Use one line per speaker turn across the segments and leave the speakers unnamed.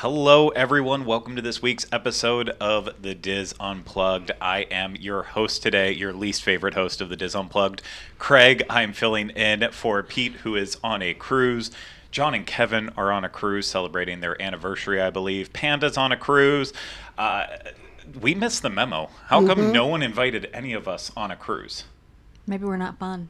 Hello, everyone. Welcome to this week's episode of the Diz Unplugged. I am your host today, your least favorite host of the Diz Unplugged, Craig. I'm filling in for Pete, who is on a cruise. John and Kevin are on a cruise celebrating their anniversary, I believe. Panda's on a cruise. We missed the memo. How come no one invited any of us on a cruise?
Maybe we're not fun.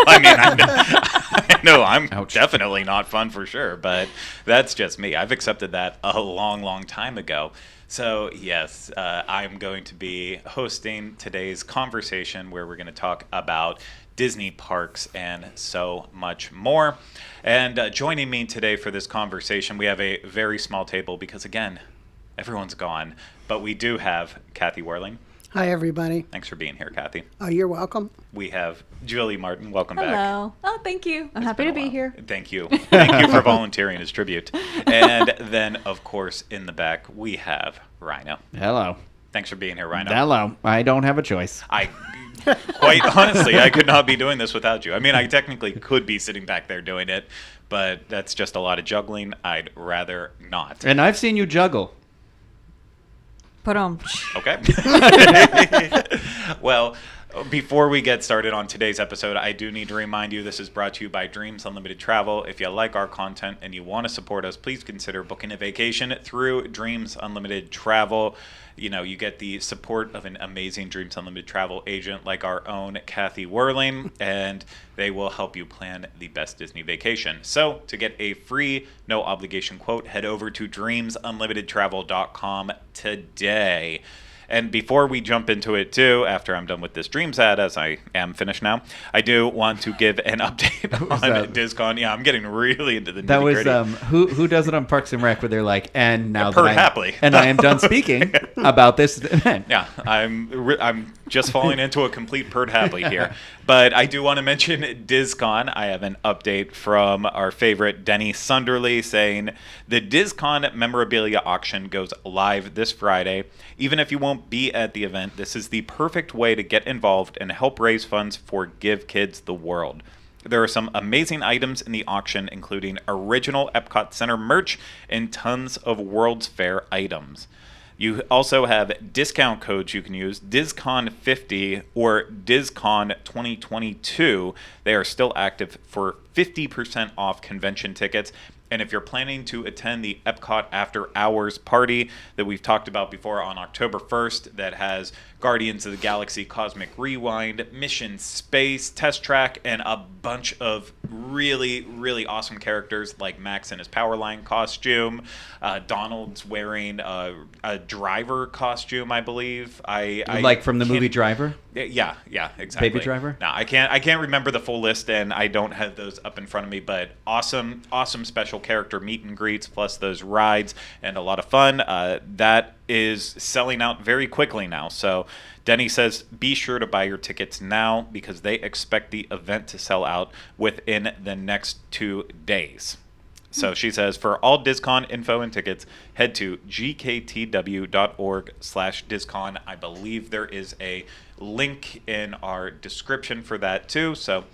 I know I'm
Ouch.
definitely not fun for sure, but that's just me. I've accepted that a long time ago. So, yes, I'm going to be hosting today's conversation where we're going to talk about Disney parks and so much more. And joining me today for this conversation, we have a very small table because, again, everyone's gone. But we do have Kathy Worling.
Hi, everybody.
Thanks for being here, Kathy.
Oh, you're welcome.
We have Julie Martin. Welcome back.
Hello. Oh, thank you. I'm happy to be here.
Thank you. Thank you for volunteering as tribute. And then, of course, in the back, we have Rhino.
Hello.
Thanks for being here, Rhino.
Hello. I don't have a choice.
Quite honestly, I could not be doing this without you. I mean, I technically could be sitting back there doing it, but that's just a lot of juggling. I'd rather not.
And I've seen you juggle.
Put on.
Okay. Well, before we get started on today's episode, I do need to remind you this is brought to you by Dreams Unlimited Travel. If you like our content and you want to support us, please consider booking a vacation through Dreams Unlimited Travel. You know, you get the support of an amazing Dreams Unlimited Travel agent like our own Kathy Worling, and they will help you plan the best Disney vacation. So, to get a free, no obligation quote, head over to dreamsunlimitedtravel.com today. And before we jump into it, too, after I'm done with this Dreams ad, as I am finished now, I do want to give an update on DizCon. Yeah, I'm getting really into the nitty-gritty.
That was, who does it on Parks and Rec where they're like, and now
Pert
that
happily.
and I am done speaking about this event.
Yeah, I'm just falling into a complete pert happily here. But I do want to mention DizCon. I have an update from our favorite Denny Sunderly saying the DizCon Memorabilia Auction goes live this Friday. Even if you won't be at the event, this is the perfect way to get involved and help raise funds for Give Kids the World. There are some amazing items in the auction, including original Epcot Center merch and tons of World's Fair items. You also have discount codes you can use, DizCon50 or DizCon 2022. They are still active for 50% off convention tickets. And if you're planning to attend the Epcot After Hours party that we've talked about before on October 1st that has Guardians of the Galaxy Cosmic Rewind, Mission Space, Test Track, and a bunch of really, really awesome characters like Max in his Powerline costume, Donald's wearing a driver costume, I believe.
Like from the movie Driver?
Yeah, exactly.
Baby Driver?
No, I can't remember the full list, and I don't have those up in front of me, but awesome special character meet and greets, plus those rides, and a lot of fun. That is selling out very quickly now, so Denny says be sure to buy your tickets now because they expect the event to sell out within the next 2 days. So she says, for all DizCon info and tickets, head to gktw.org/DizCon. I believe there is a link in our description for that too. So,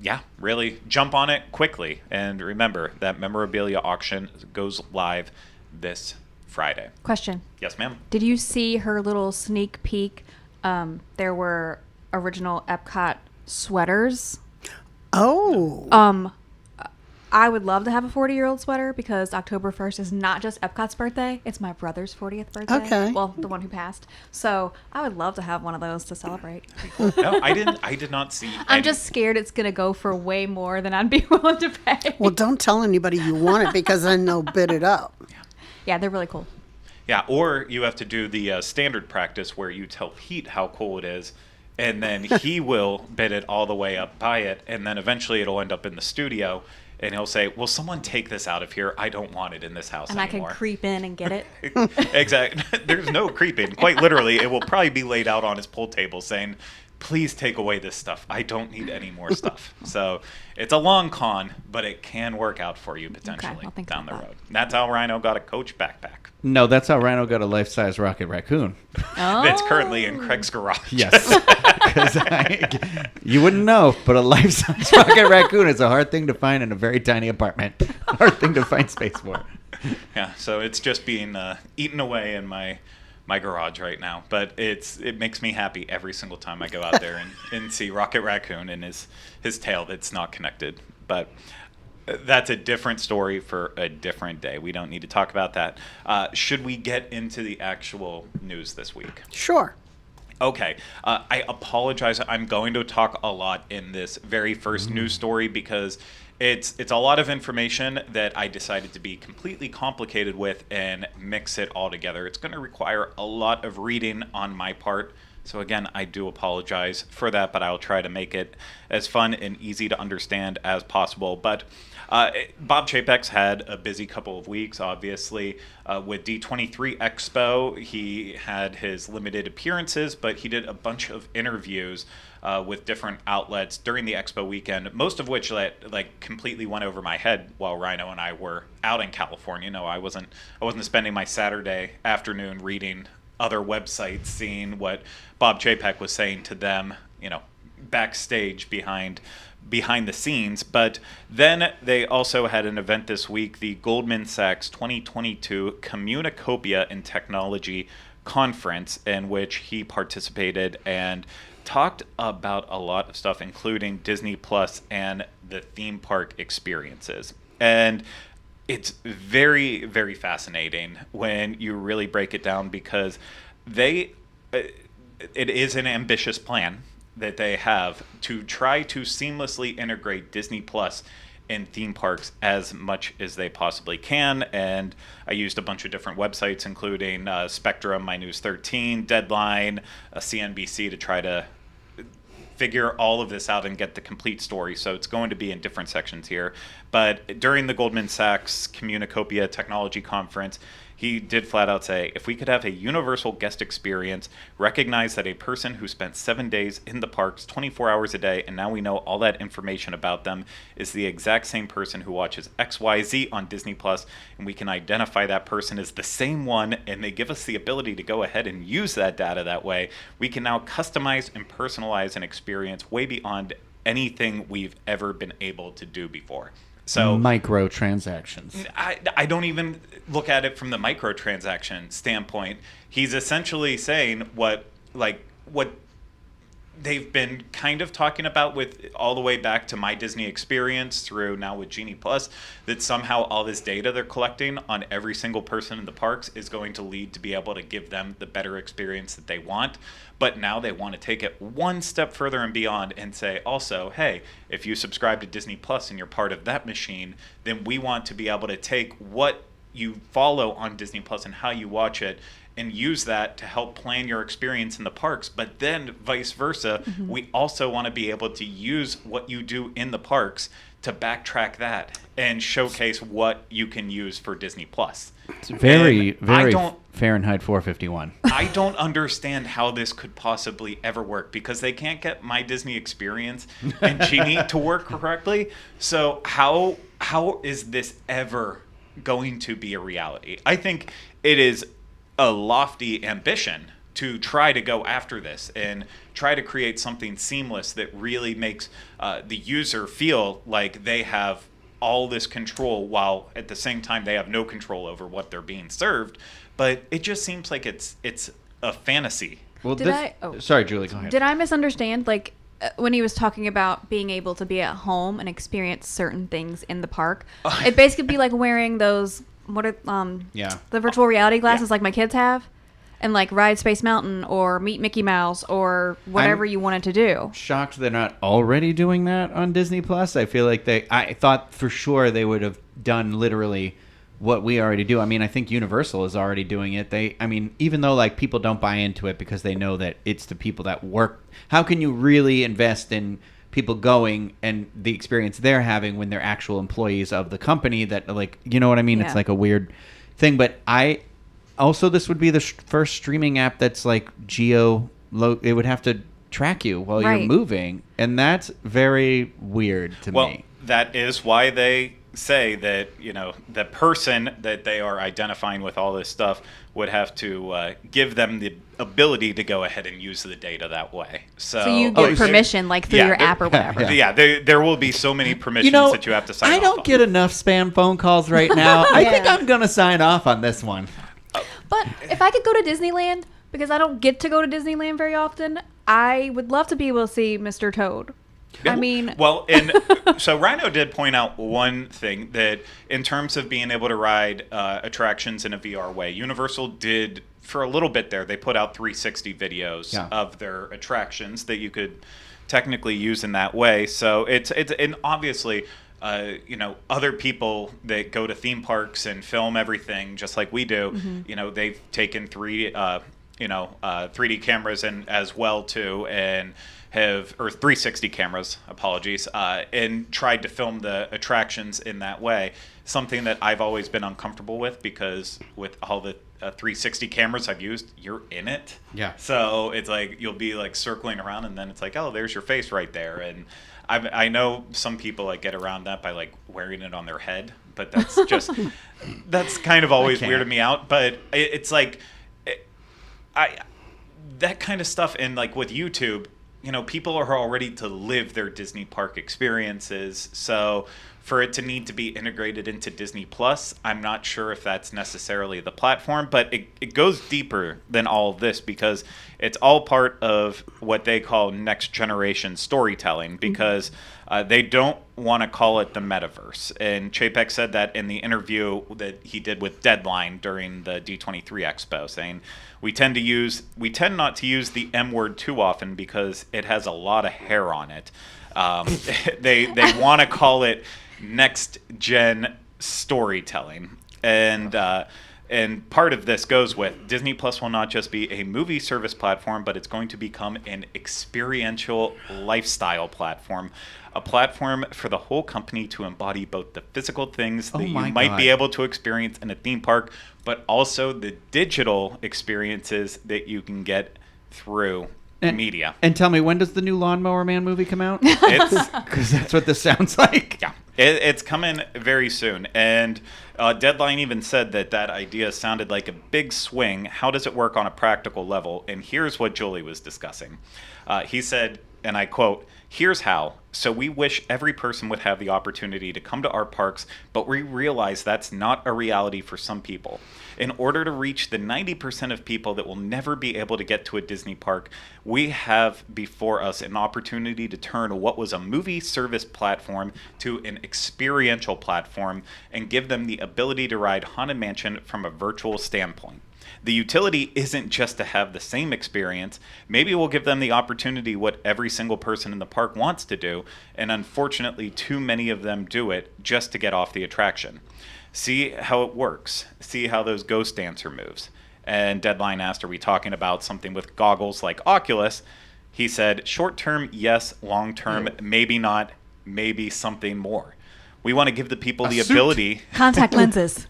yeah, really jump on it quickly. And remember that Memorabilia Auction goes live this Friday.
Question.
Yes, ma'am.
Did you see her little sneak peek? There were original Epcot sweaters.
Oh.
I would love to have a 40-year-old sweater because October 1st is not just Epcot's birthday. It's my brother's 40th birthday.
Okay.
Well, the one who passed. So I would love to have one of those to celebrate.
No, I did not see.
I'm just scared it's going to go for way more than I'd be willing to pay.
Well, don't tell anybody you want it because then they'll bid it up.
Yeah, they're really cool.
Yeah, or you have to do the standard practice where you tell Pete how cool it is, and then he will bid it all the way up, buy it, and then eventually it'll end up in the studio. And he'll say, will someone take this out of here? I don't want it in this house
anymore. And I can creep in and get it.
Exactly. There's no creeping. Quite literally, it will probably be laid out on his pool table saying, please take away this stuff. I don't need any more stuff. So it's a long con, but it can work out for you potentially down the road. And that's how Rhino got a Coach backpack.
No, that's how Rhino got a life-size rocket raccoon.
Oh.
That's currently in Craig's garage.
Yes. because you wouldn't know, but a life-size rocket raccoon is a hard thing to find in a very tiny apartment. Hard thing to find space for.
Yeah, so it's just being eaten away in my garage right now. But it makes me happy every single time I go out there and see Rocket Raccoon and his tail that's not connected. But that's a different story for a different day. We don't need to talk about that. Should we get into the actual news this week?
Sure.
Okay. I apologize. I'm going to talk a lot in this very first news story because it's a lot of information that I decided to be completely complicated with and mix it all together. It's going to require a lot of reading on my part. So again, I do apologize for that, but I'll try to make it as fun and easy to understand as possible. But Bob Chapek's had a busy couple of weeks, obviously. With D23 Expo, he had his limited appearances, but he did a bunch of interviews with different outlets during the Expo weekend, most of which like completely went over my head while Rhino and I were out in California. No, I wasn't spending my Saturday afternoon reading other websites, seeing what Bob Chapek was saying to them, backstage behind the scenes. But then they also had an event this week, the Goldman Sachs 2022 Communicopia and Technology Conference, in which he participated and talked about a lot of stuff, including Disney Plus and the theme park experiences. And it's very, very fascinating when you really break it down, because it is an ambitious plan that they have to try to seamlessly integrate Disney Plus in theme parks as much as they possibly can. And I used a bunch of different websites, including Spectrum, My News 13, Deadline, CNBC, to try to figure all of this out and get the complete story. So it's going to be in different sections here. But during the Goldman Sachs Communicopia Technology Conference, he did flat out say, if we could have a universal guest experience, recognize that a person who spent 7 days in the parks, 24 hours a day, and now we know all that information about them, is the exact same person who watches XYZ on Disney Plus, and we can identify that person as the same one, and they give us the ability to go ahead and use that data that way. We can now customize and personalize an experience way beyond anything we've ever been able to do before. So
microtransactions.
I don't even look at it from the microtransaction standpoint. He's essentially saying what they've been kind of talking about with all the way back to My Disney Experience through now with Genie Plus, that somehow all this data they're collecting on every single person in the parks is going to lead to be able to give them the better experience that they want. But now they want to take it one step further and beyond and say also, hey, if you subscribe to Disney Plus and you're part of that machine, then we want to be able to take what you follow on Disney Plus and how you watch it and use that to help plan your experience in the parks. But then vice versa, we also want to be able to use what you do in the parks to backtrack that and showcase what you can use for Disney Plus.
It's very Fahrenheit 451.
I don't understand how this could possibly ever work, because they can't get My Disney Experience and Genie to work correctly. So how is this ever going to be a reality? I think it is a lofty ambition to try to go after this and try to create something seamless that really makes the user feel like they have all this control, while at the same time they have no control over what they're being served. But it just seems like it's a fantasy.
Well, sorry, Julie, go ahead.
Did I misunderstand? Like, when he was talking about being able to be at home and experience certain things in the park, it'd basically be like wearing those the virtual reality glasses like my kids have, and like ride Space Mountain or meet Mickey Mouse or whatever you wanted to do.
Shocked they're not already doing that on Disney Plus. I feel like I thought for sure they would have done literally what we already do. I mean, I think Universal is already doing it. Even though like people don't buy into it because they know that it's the people that work. How can you really invest in people going and the experience they're having when they're actual employees of the company that, like, you know what I mean? Yeah. It's like a weird thing. But this would be the first streaming app that's like it would have to track you while you're moving. And that's very weird to me.
Well, that is why they say that, the person that they are identifying with all this stuff would have to give them the ability to go ahead and use the data that way. So
you get permission, like through your app or whatever.
Yeah, there will be so many permissions that you have to sign off on.
I don't get enough spam phone calls right now. I think I'm going to sign off on this one.
But if I could go to Disneyland, because I don't get to go to Disneyland very often, I would love to be able to see Mr. Toad.
Yeah.
I mean...
Well, and so Rhino did point out one thing, that in terms of being able to ride attractions in a VR way, Universal did, for a little bit there, they put out 360 videos of their attractions that you could technically use in that way. So it's and obviously... other people that go to theme parks and film everything just like we do, they've taken 3D cameras and as well too, and or 360 cameras, apologies, and tried to film the attractions in that way. Something that I've always been uncomfortable with, because with all the 360 cameras I've used, you're in it.
Yeah.
So it's like you'll be like circling around, and then it's like, oh, there's your face right there. And I know some people like get around that by like wearing it on their head, but that's just that's kind of always weirded me out. But it's like that kind of stuff, and like with YouTube, people are already to live their Disney park experiences. So for it to need to be integrated into Disney Plus, I'm not sure if that's necessarily the platform, but it goes deeper than all of this, because it's all part of what they call next generation storytelling, because they don't want to call it the metaverse. And Chapek said that in the interview that he did with Deadline during the D23 Expo, saying, we tend not to use the M word too often because it has a lot of hair on it. They want to call it next gen storytelling, and part of this goes with Disney Plus will not just be a movie service platform, but it's going to become an experiential lifestyle platform, a platform for the whole company to embody both the physical things that you might be able to experience in a theme park, but also the digital experiences that you can get through media.
And tell me, when does the new Lawnmower Man movie come out? Because that's what this sounds like.
Yeah, it's coming very soon. And Deadline even said that idea sounded like a big swing. How does it work on a practical level? And here's what Julie was discussing. He said, and I quote, "Here's how. So we wish every person would have the opportunity to come to our parks, but we realize that's not a reality for some people. In order to reach the 90% of people that will never be able to get to a Disney park, we have before us an opportunity to turn what was a movie service platform to an experiential platform and give them the ability to ride Haunted Mansion from a virtual standpoint. The utility isn't just to have the same experience. Maybe we'll give them the opportunity what every single person in the park wants to do, and unfortunately too many of them do it just to get off the attraction. See how it works. See how those ghost dancer moves." And Deadline asked, are we talking about something with goggles like Oculus? He said, short term, yes. Long term, maybe not. Maybe something more. We want to give the people the ability...
Contact lenses.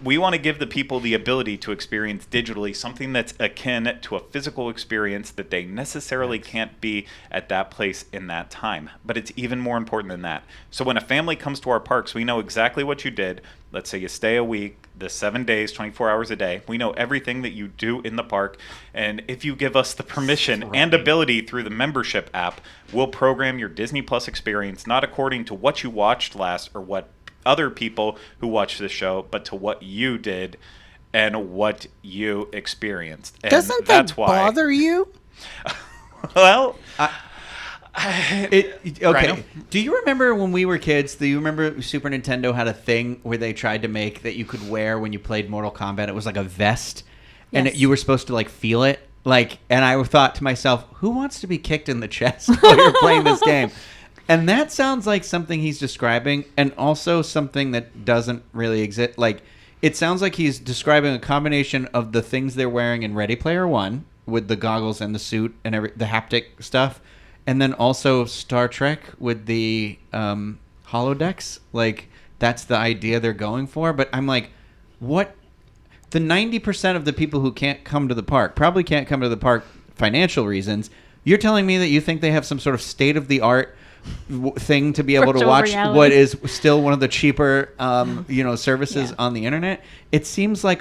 We want to give the people the ability to experience digitally something that's akin to a physical experience that they necessarily can't be at that place in that time. But it's even more important than that. So when a family comes to our parks, we know exactly what you did. Let's say you stay a week, the 7 days, 24 hours a day. We know everything that you do in the park. And if you give us the permission and ability through the membership app, we'll program your Disney Plus experience not according to what you watched last or what other people who watch the show, but to what you did and what you experienced. And
doesn't that bother you?
Well,
okay.
Rhino?
Do you remember when we were kids? Do you remember Super Nintendo had a thing where they tried to make that you could wear when you played Mortal Kombat? It was like a vest, and you were supposed to like feel it. And I thought to myself, who wants to be kicked in the chest while you're playing this game? And that sounds like something he's describing, and also something that doesn't really exist. Like, it sounds like he's describing a combination of the things they're wearing in Ready Player One, with the goggles and the suit and the haptic stuff, and then also Star Trek with the holodecks. Like, that's the idea they're going for. But I'm like, what? The 90% of the people who can't come to the park probably can't come to the park financial reasons. You're telling me that you think they have some sort of state-of-the-art thing to be able to
Virtual
watch
reality.
what is still one of the cheaper, services on the internet. It seems like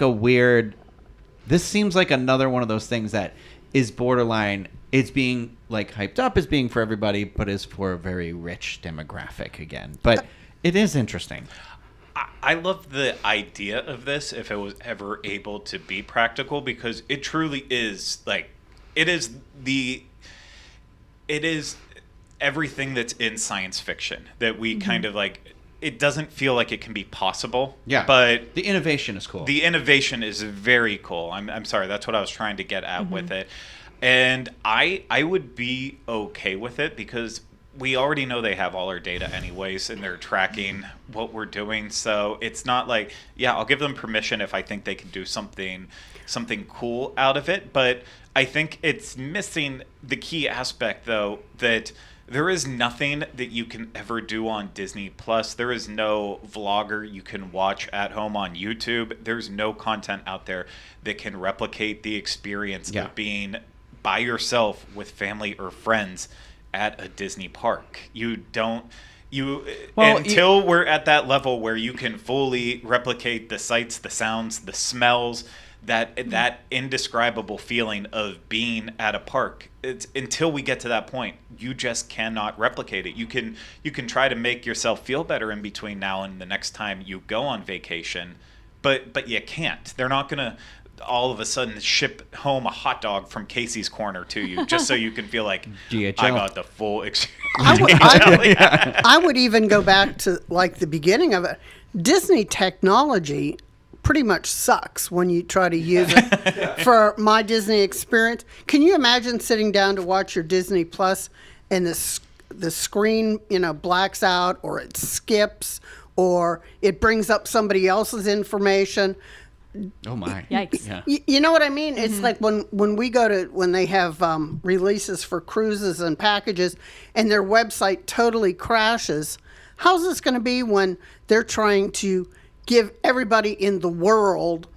this seems like another one of those things that is borderline. It's being like hyped up as being for everybody, but is for a very rich demographic again. But it is interesting.
I love the idea of this if it was ever able to be practical, because it truly is like it is everything that's in science fiction that we kind of like. It doesn't feel like it can be possible.
Yeah,
but
the innovation is cool.
The innovation is very cool. I'm sorry, that's what I was trying to get at with it. And I would be okay with it because we already know they have all our data anyways, and they're tracking what we're doing. So it's not like, yeah, I'll give them permission if I think they can do something cool out of it. But I think it's missing the key aspect, though, that there is nothing that you can ever do on Disney Plus. There is no vlogger you can watch at home on YouTube. There's no content out there that can replicate the experience of being by yourself with family or friends at a Disney park. Until we're at that level where you can fully replicate the sights, the sounds, the smells, that indescribable feeling of being at a park. Until we get to that point, you just cannot replicate it. You can try to make yourself feel better in between now and the next time you go on vacation, but you can't. They're not gonna all of a sudden ship home a hot dog from Casey's Corner to you just so you can feel like
DHL.
I got the full experience.
I would even go back to like the beginning of it. Disney technology pretty much sucks when you try to use it for my Disney experience. Can you imagine sitting down to watch your Disney Plus and the screen, blacks out, or it skips, or it brings up somebody else's information?
Oh my!
Yikes!
Yeah.
You know what I mean? It's like when we go to when they have releases for cruises and packages, and their website totally crashes. How's this going to be when they're trying to give everybody in the world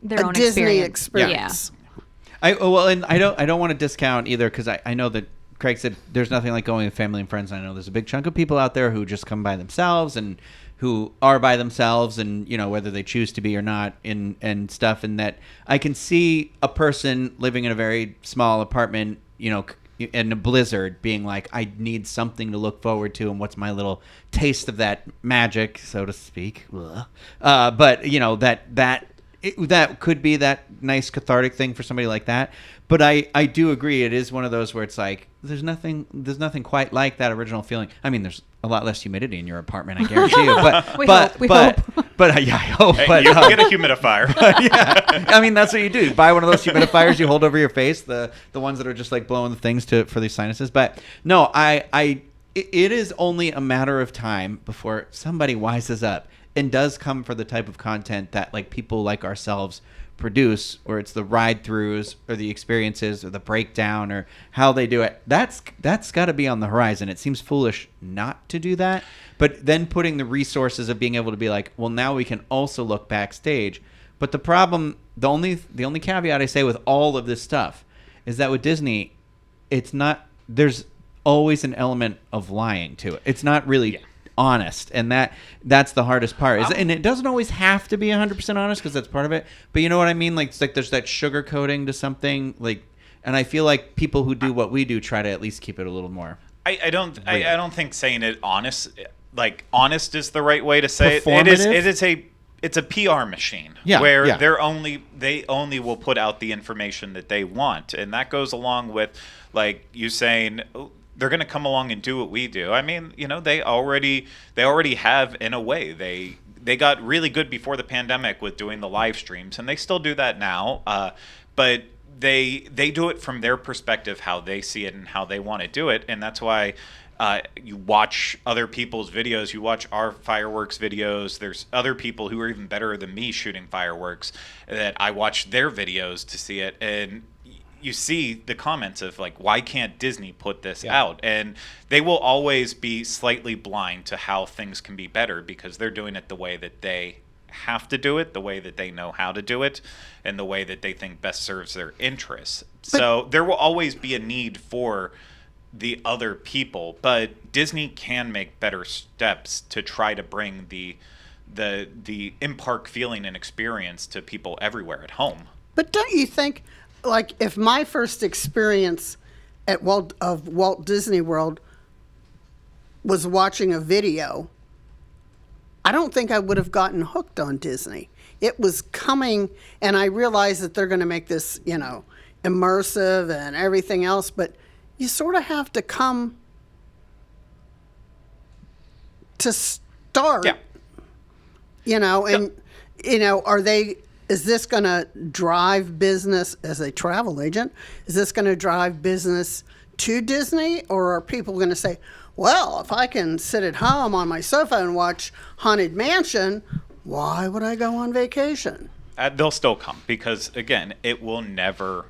Their
a
own
Disney
experience?
experience?
And I don't want to discount either, because I know that Craig said there's nothing like going with family and friends. I know there's a big chunk of people out there who just come by themselves and who are by themselves, and whether they choose to be or not, and stuff. And that I can see a person living in a very small apartment, in a blizzard, being like, I need something to look forward to, and what's my little taste of that magic, so to speak. But that could be that nice cathartic thing for somebody like that. But I do agree, it is one of those where it's like there's nothing quite like that original feeling. I mean, there's a lot less humidity in your apartment, I guarantee you. But
We hope.
yeah, I hope.
Hey,
but
you can get a humidifier.
yeah, I mean, that's what you do. Buy one of those humidifiers you hold over your face, the ones that are just like blowing the things for these sinuses. But no, it is only a matter of time before somebody wises up and does come for the type of content that like people like ourselves produce, or it's the ride-throughs or the experiences or the breakdown or how they do it. That's got to be on the horizon. It seems foolish not to do that, but then putting the resources of being able to be like, well, now we can also look backstage. But the problem, the only caveat I say with all of this stuff is that with Disney, it's not, there's always an element of lying to it. It's not really honest, and that's the hardest part. And it doesn't always have to be 100% honest, because that's part of it. But you know what I mean? Like, it's like there's that sugar coating to something, like, and I feel like people who do what we do try to at least keep it a little more.
I don't think saying it honest is the right way to say it. It's a PR machine where they only will put out the information that they want, and that goes along with like you saying they're going to come along and do what we do. I mean, they already have, in a way. They got really good before the pandemic with doing the live streams, and they still do that now. But they do it from their perspective, how they see it and how they want to do it, and that's why you watch other people's videos. You watch our fireworks videos. There's other people who are even better than me shooting fireworks that I watch their videos to see it, and you see the comments of like, why can't Disney put this out? And they will always be slightly blind to how things can be better, because they're doing it the way that they have to do it, the way that they know how to do it, and the way that they think best serves their interests. So there will always be a need for the other people, but Disney can make better steps to try to bring the in-park feeling and experience to people everywhere at home.
But don't you think, like, if my first experience at Walt Disney World was watching a video, I don't think I would have gotten hooked on Disney. It was coming, and I realized that they're going to make this, immersive and everything else, but you sort of have to come to start.
Yeah.
Is this going to drive business as a travel agent? Is this going to drive business to Disney? Or are people going to say, well, if I can sit at home on my sofa and watch Haunted Mansion, why would I go on vacation?
They'll still come because, again, it will never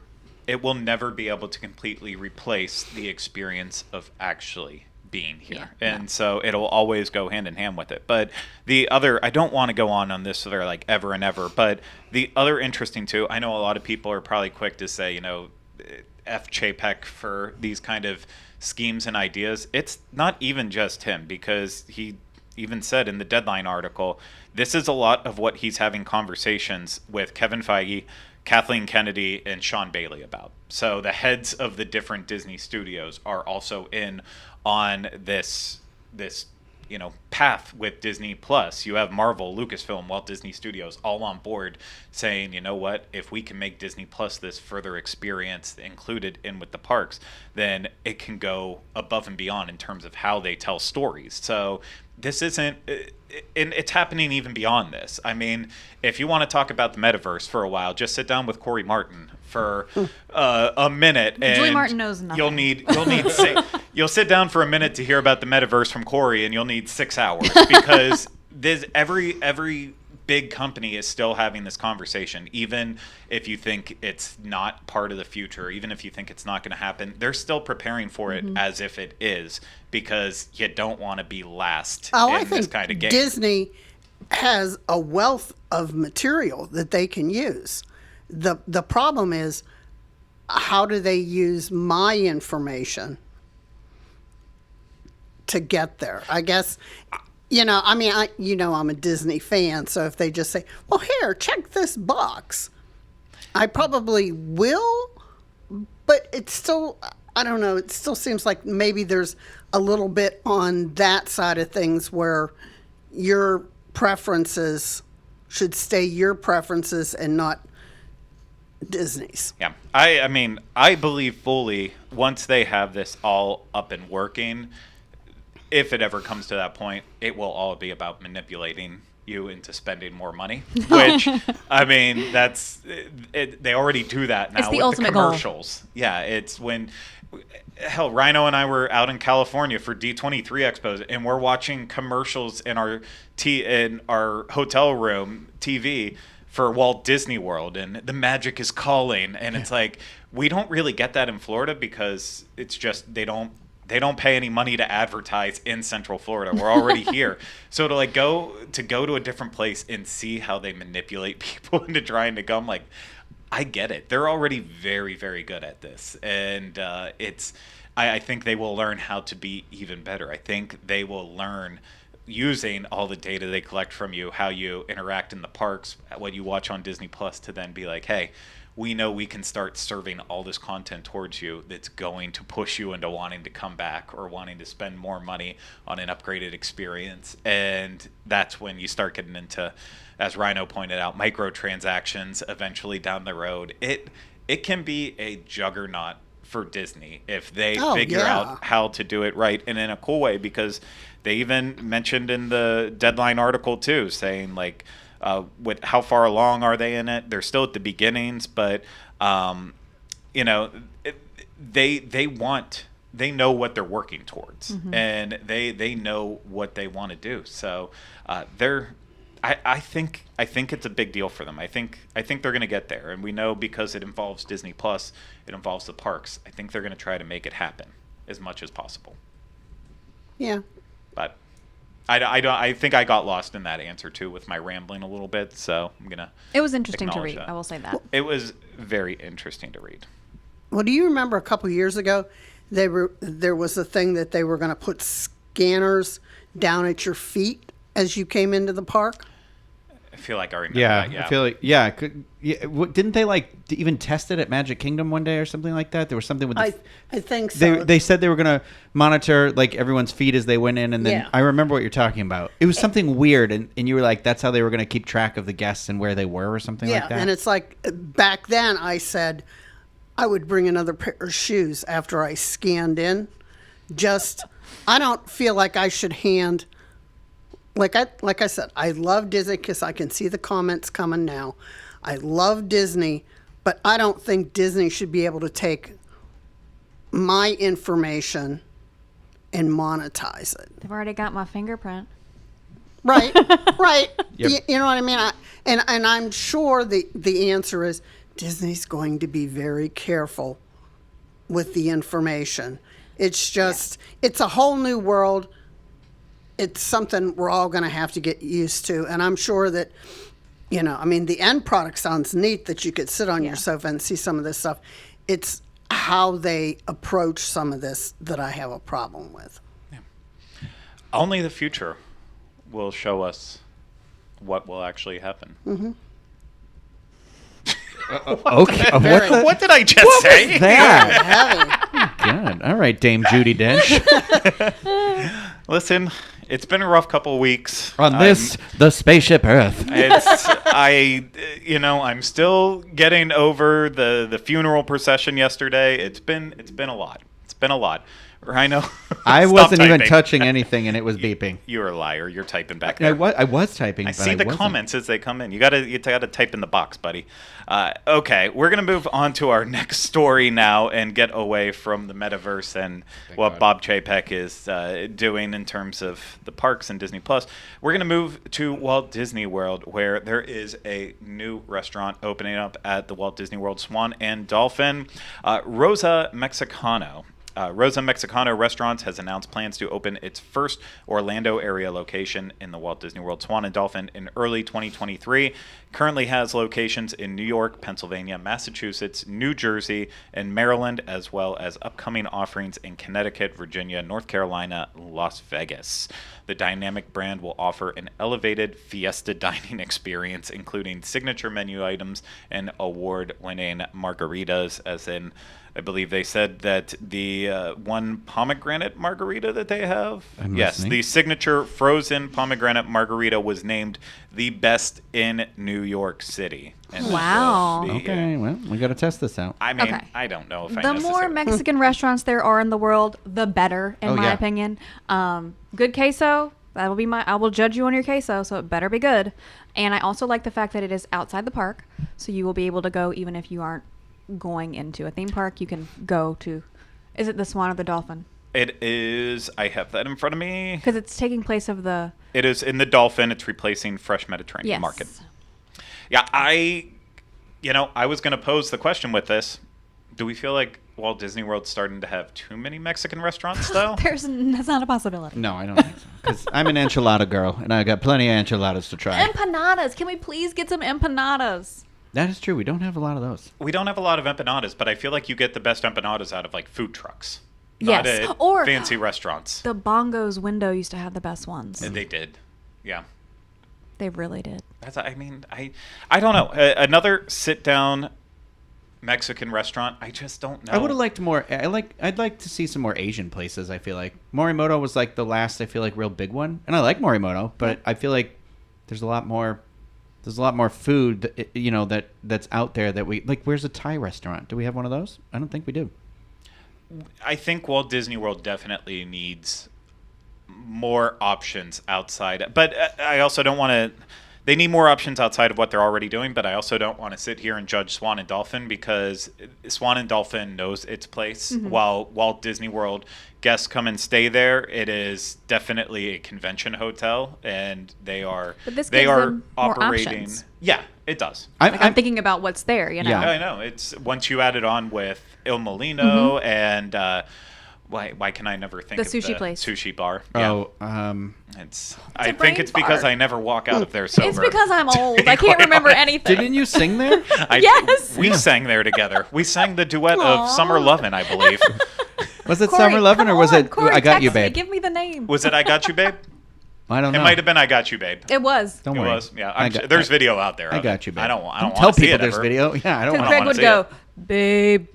be able to completely replace the experience of actually being here. So it'll always go hand in hand with it. But the other, I don't want to go on this for like ever and ever, but the other interesting too, I know a lot of people are probably quick to say, F. Chapek for these kind of schemes and ideas. It's not even just him, because he even said in the Deadline article, this is a lot of what he's having conversations with Kevin Feige, Kathleen Kennedy, and Sean Bailey about. So the heads of the different Disney studios are also in on this path with Disney Plus. You have Marvel, Lucasfilm, Walt Disney Studios all on board saying, you know what, if we can make Disney Plus this further experience included in with the parks, then it can go above and beyond in terms of how they tell stories. So this isn't, and it's happening even beyond this. I mean, if you want to talk about the metaverse for a while, just sit down with Corey Martin for a minute, and
Julie Martin knows nothing.
You'll sit down for a minute to hear about the metaverse from Corey, and you'll need 6 hours, because there's every big company is still having this conversation. Even if you think it's not part of the future, even if you think it's not going to happen, they're still preparing for it as if it is, because you don't want to be last in this kind of game.
Disney has a wealth of material that they can use. The problem is, how do they use my information to get there? I guess, I'm a Disney fan, so if they just say, well, here, check this box, I probably will, but it's still, I don't know, it still seems like maybe there's a little bit on that side of things where your preferences should stay your preferences and not Disney's.
Yeah. I mean, I believe fully once they have this all up and working, if it ever comes to that point, it will all be about manipulating you into spending more money, which, I mean, they already do that now.
It's the
with
ultimate
the commercials. Goal. Yeah, it's when, hell, Rhino and I were out in California for D23 Expos, and we're watching commercials in our hotel room TV for Walt Disney World, and the magic is calling, and it's like, we don't really get that in Florida because it's just they don't pay any money to advertise in Central Florida. We're already here. So to go to a different place and see how they manipulate people into trying to come, like, I get it. They're already very, very good at this. And I think they will learn how to be even better. I think they will learn, using all the data they collect from you, how you interact in the parks, what you watch on Disney Plus, to then be like, hey, we know we can start serving all this content towards you that's going to push you into wanting to come back or wanting to spend more money on an upgraded experience. And that's when you start getting into, as Rhino pointed out, microtransactions eventually down the road. It can be a juggernaut for Disney if they figure out how to do it right and in a cool way, because they even mentioned in the Deadline article too, saying like, with how far along are they in it? They're still at the beginnings, but they know what they're working towards, and they know what they want to do. So I think it's a big deal for them. I think they're going to get there, and we know because it involves Disney Plus, it involves the parks. I think they're going to try to make it happen as much as possible.
Yeah,
but I think I got lost in that answer too with my rambling a little bit. So I'm gonna.
It was interesting to read. I will say that.
It was very interesting to read.
Well, do you remember a couple years ago, there was a thing that they were going to put scanners down at your feet as you came into the park.
I feel like I remember that,
I feel like, didn't they like even test it at Magic Kingdom one day or something like that? There was something with
I think so.
They said they were going to monitor like everyone's feet as they went in, and then
Yeah.
I remember what you're talking about. It was something weird, and you were like, that's how they were going to keep track of the guests and where they were or something like that.
Yeah, and it's like back then I said I would bring another pair of shoes after I scanned in. I don't feel like I should hand... Like I said, I love Disney because I can see the comments coming now. I love Disney, but I don't think Disney should be able to take my information and monetize it.
They've already got my fingerprint.
Right, right.
Yep.
You know what I mean? And I'm sure the answer is Disney's going to be very careful with the information. It's just, it's a whole new world. It's something we're all going to have to get used to. And I'm sure that, the end product sounds neat that you could sit on your sofa and see some of this stuff. It's how they approach some of this that I have a problem with.
Yeah. Only the future will show us what will actually happen.
Mm-hmm.
Okay.
What did I just say?
Was that?
Heavy.
God. All right, Dame Judi Dench.
Listen, it's been a rough couple of weeks.
On the spaceship Earth.
I'm still getting over the funeral procession yesterday. It's been a lot. It's been a lot. Rhino,
I
stop
wasn't even
typing.
touching anything, and it was beeping.
You're a liar. You're typing back there.
I was typing.
I
but
see the
wasn't.
comments as they come in. You gotta type in the box, buddy. Okay, we're gonna move on to our next story now and get away from the metaverse and what Bob Chapek is doing in terms of the parks and Disney Plus. We're gonna move to Walt Disney World, where there is a new restaurant opening up at the Walt Disney World Swan and Dolphin, Rosa Mexicano. Rosa Mexicano Restaurants has announced plans to open its first Orlando area location in the Walt Disney World Swan and Dolphin in early 2023. Currently has locations in New York, Pennsylvania, Massachusetts, New Jersey, and Maryland, as well as upcoming offerings in Connecticut, Virginia, North Carolina, Las Vegas. The dynamic brand will offer an elevated fiesta dining experience, including signature menu items and award-winning margaritas, as in, I believe they said that the one pomegranate margarita that they have, the signature frozen pomegranate margarita was named the best in New York City. And
Wow.
Okay, well, we got to test this out.
I mean,
Okay.
I don't know if I
The more Mexican restaurants there are in the world, the better, in my opinion. Good queso. That will be I will judge you on your queso, so it better be good. And I also like the fact that it is outside the park, so you will be able to go even if you aren't going into a theme park. You can go to, is it the Swan or the Dolphin?
It is. I have that in front of me.
Because it's taking place of the...
It is in the Dolphin. It's replacing Fresh Mediterranean Market. Yeah, I was going to pose the question with this. Do we feel like Walt Disney World's starting to have too many Mexican restaurants, though?
That's not a possibility.
No, I don't think so. Because I'm an enchilada girl, and I got plenty of enchiladas to try.
Empanadas. Can we please get some empanadas?
That is true. We don't have a lot of those.
We don't have a lot of empanadas, but I feel like you get the best empanadas out of like food trucks.
Yes.
Not at
Or
fancy restaurants.
The Bongo's window used to have the best ones.
And they did. Yeah.
They really did.
I don't know. Another sit-down Mexican restaurant, I just don't know.
I would have liked more. I'd like to see some more Asian places. I feel like Morimoto was like the last. I feel like real big one, and I like Morimoto, but I feel like there's a lot more. There's a lot more food, that's out there that we like. Where's a Thai restaurant? Do we have one of those? I don't think we do.
I think Walt Disney World definitely needs more options outside. But I also don't want to... They need more options outside of what they're already doing, but I also don't want to sit here and judge Swan and Dolphin because Swan and Dolphin knows its place. Mm-hmm. While Walt Disney World guests come and stay there, it is definitely a convention hotel, and they are
them
operating.
More options.
Yeah, it does.
I'm thinking about what's there.
Yeah.
I know. It's once you add it on with Il Molino and. Why can I never think
the
of
sushi
the
place?
Sushi bar?
Oh,
I think it's because I never walk out of there sober.
It's because I'm old. I can't remember anything.
Didn't you sing there?
Yes.
We sang there together. We sang the duet of Summer Lovin', I believe.
Was it
Corey,
Summer Lovin'
come
or was
on,
it
Corey,
I Got You,
text me.
Babe?
Give me the name.
Was it I Got You, Babe?
I don't know.
It might have been I Got You, Babe.
It was.
Don't
It
worry.
was. Yeah. There's video out there.
I
of
got
it.
you, babe.
I don't
Don't
want
tell
to see
people
it
there's
ever.
video. Yeah, I don't
Because
want
Craig
wanna
would
see
go, babe.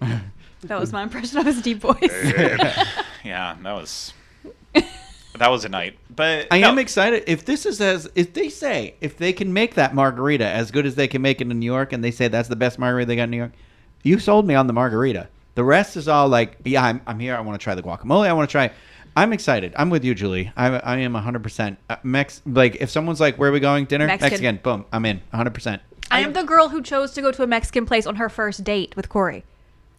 That was my impression of his deep voice.
Yeah, that was a night. But
I
no.
am excited. If they can make that margarita as good as they can make it in New York, and they say that's the best margarita they got in New York, you sold me on the margarita. The rest is all like, yeah, I'm here. I want to try the guacamole. I want to try. I'm excited. I'm with you, Julie. I am 100%. Like, if someone's like, where are we going? Dinner? Mexican. Boom. I'm in. 100%.
I am the girl who chose to go to a Mexican place on her first date with Corey.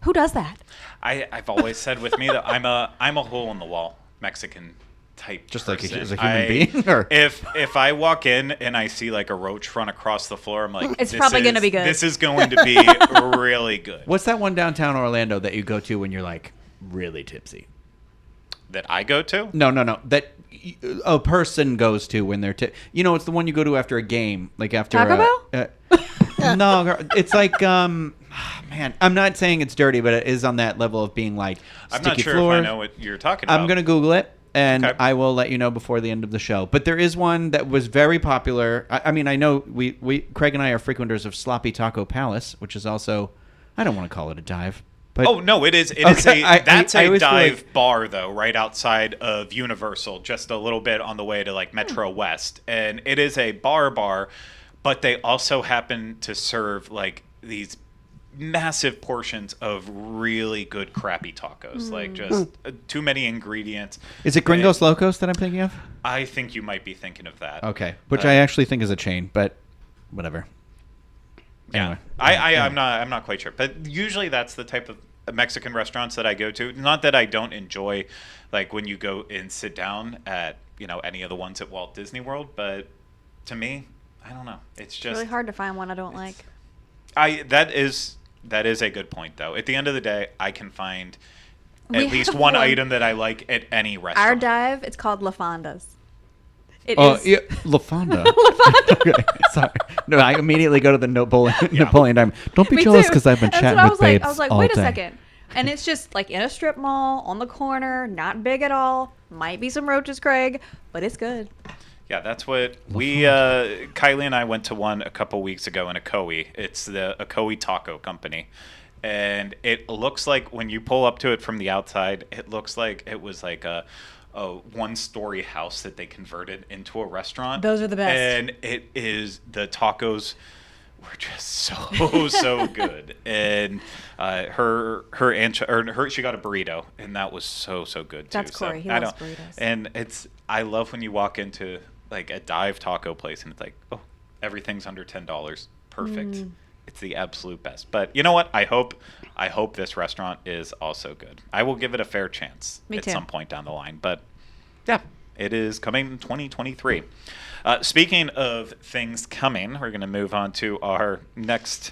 Who does that?
I've always said with me that I'm a hole in the wall Mexican type
Just
person.
like as a human being? Or?
If I walk in and I see like a roach run across the floor, I'm like,
It's probably going to be good.
This is going to be really good.
What's that one downtown Orlando that you go to when you're like really tipsy?
That I go to?
No. That a person goes to when they're it's the one you go to after a game, like after
Taco Bell?
No, girl, it's like man, I'm not saying it's dirty, but it is on that level of being like
I'm
sticky
not sure
floors.
if I know what you're talking about.
I'm gonna Google it. And
Okay.
I will let you know before the end of the show. But there is one that was very popular. I mean, I know Craig and I are frequenters of Sloppy Taco Palace, which is also, I don't want to call it a dive. But
Oh no, it is. It is that's a dive bar though, right outside of Universal, just a little bit on the way to like Metro West, and it is a bar, but they also happen to serve like these massive portions of really good crappy tacos, like just too many ingredients.
Is it Gringos Locos that I'm thinking of?
I think you might be thinking of that.
Okay, which I actually think is a chain, but whatever.
Yeah,
Anyway.
I'm not quite sure, but usually that's the type of Mexican restaurants that I go to. Not that I don't enjoy, like when you go and sit down at any of the ones at Walt Disney World, but to me, I don't know. It's just
really hard to find one I don't like.
That is a good point though. At the end of the day, I can find
We
at least
have
one
one.
item that I like at any restaurant.
Our dive, it's called La Fonda's. It
Oh,
is.
yeah, La Fonda. Okay, sorry. No, I immediately go to the Napoleon Diamond. Don't be
Me
jealous
too.
because I've been
That's
chatting
what
with babes
I was like,
all
wait a
day.
second. And it's just like in a strip mall, on the corner, not big at all. Might be some roaches, Craig, but it's good.
Yeah, that's what Kylie and I went to one a couple weeks ago in Ocoee. It's the Ocoee Taco Company. And it looks like when you pull up to it from the outside, it looks like it was like a one-story house that they converted into a restaurant.
Those are the best.
And the tacos were just so good. And she got a burrito, and that was so good too.
That's Corey. He loves burritos.
And I love when you walk into like a dive taco place and it's like, oh, everything's under $10. Perfect. It's the absolute best. But you know what? I hope this restaurant is also good. I will give it a fair chance at some point down the line. But yeah, it is coming in 2023. Speaking of things coming, we're going to move on to our next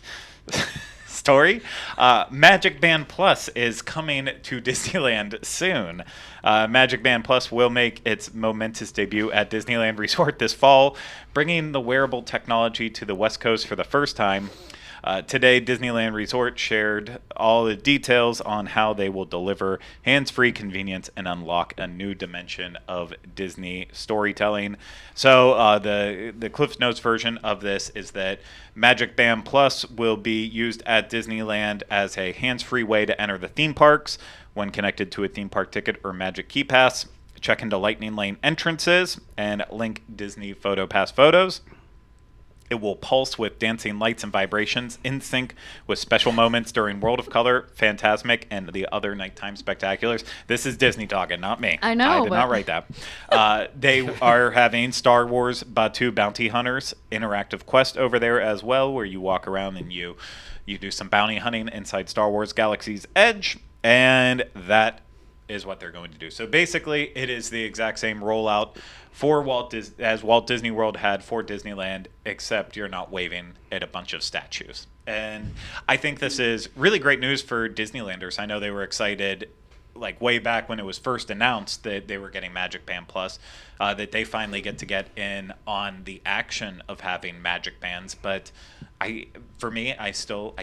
story. MagicBand Plus is coming to Disneyland soon. MagicBand Plus will make its momentous debut at Disneyland Resort this fall, bringing the wearable technology to the West Coast for the first time. Today, Disneyland Resort shared all the details on how they will deliver hands-free convenience and unlock a new dimension of Disney storytelling. So the Cliff Notes version of this is that MagicBand Plus will be used at Disneyland as a hands-free way to enter the theme parks when connected to a theme park ticket or Magic Key Pass. Check into Lightning Lane entrances and link Disney PhotoPass photos. It will pulse with dancing lights and vibrations in sync with special moments during World of Color, Fantasmic, and the other nighttime spectaculars. This is Disney talking, not me.
I know,
I did
but-
not write that. They are having Star Wars Batuu Bounty Hunters interactive quest over there as well, where you walk around and you do some bounty hunting inside Star Wars Galaxy's Edge, and that is what they're going to do. So basically, it is the exact same rollout for as Walt Disney World had for Disneyland, except you're not waving at a bunch of statues. And I think this is really great news for Disneylanders. I know they were excited, like way back when it was first announced that they were getting MagicBand Plus, that they finally get in on the action of having Magic Bands. But I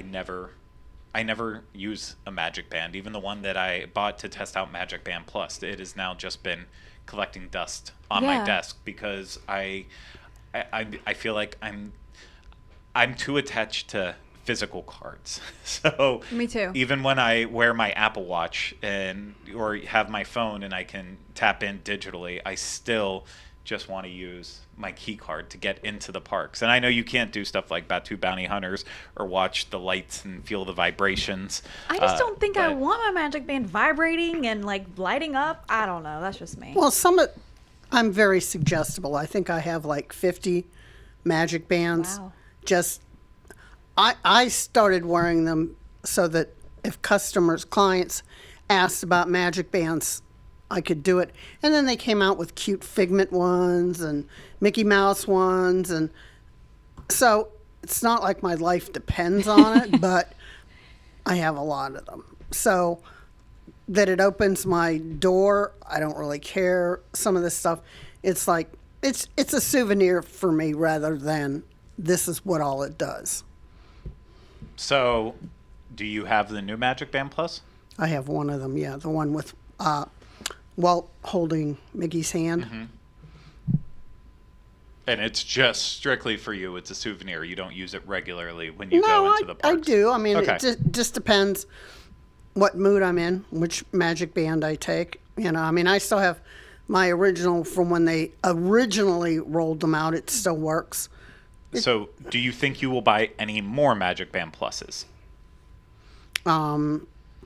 never I never use a MagicBand, even the one that I bought to test out MagicBand Plus. It has now just been collecting dust on my desk because I feel like I'm too attached to physical cards. So
Me too.
even when I wear my Apple Watch or have my phone and I can tap in digitally, I still just want to use my key card to get into the parks. And I know you can't do stuff like Batu Bounty Hunters or watch the lights and feel the vibrations.
I just don't think I want my MagicBand vibrating and like lighting up. I don't know. That's just me.
Well, I'm very suggestible. I think I have like 50 MagicBands.
Wow.
I started wearing them so that if clients asked about MagicBands, I could do it. And then they came out with cute Figment ones and Mickey Mouse ones. And so it's not like my life depends on it, but I have a lot of them. So that it opens my door, I don't really care. Some of this stuff, it's like, it's a souvenir for me rather than this is what all it does.
So do you have the new MagicBand Plus?
I have one of them, yeah. The one with Walt holding Mickey's hand.
Mm-hmm. And it's just strictly for you. It's a souvenir. You don't use it regularly when you go into the parks.
I do. I mean,
Okay.
it just depends what mood I'm in, which MagicBand I take. You know, I mean, I still have my original from when they originally rolled them out. It still works.
So do you think you will buy any more MagicBand Pluses?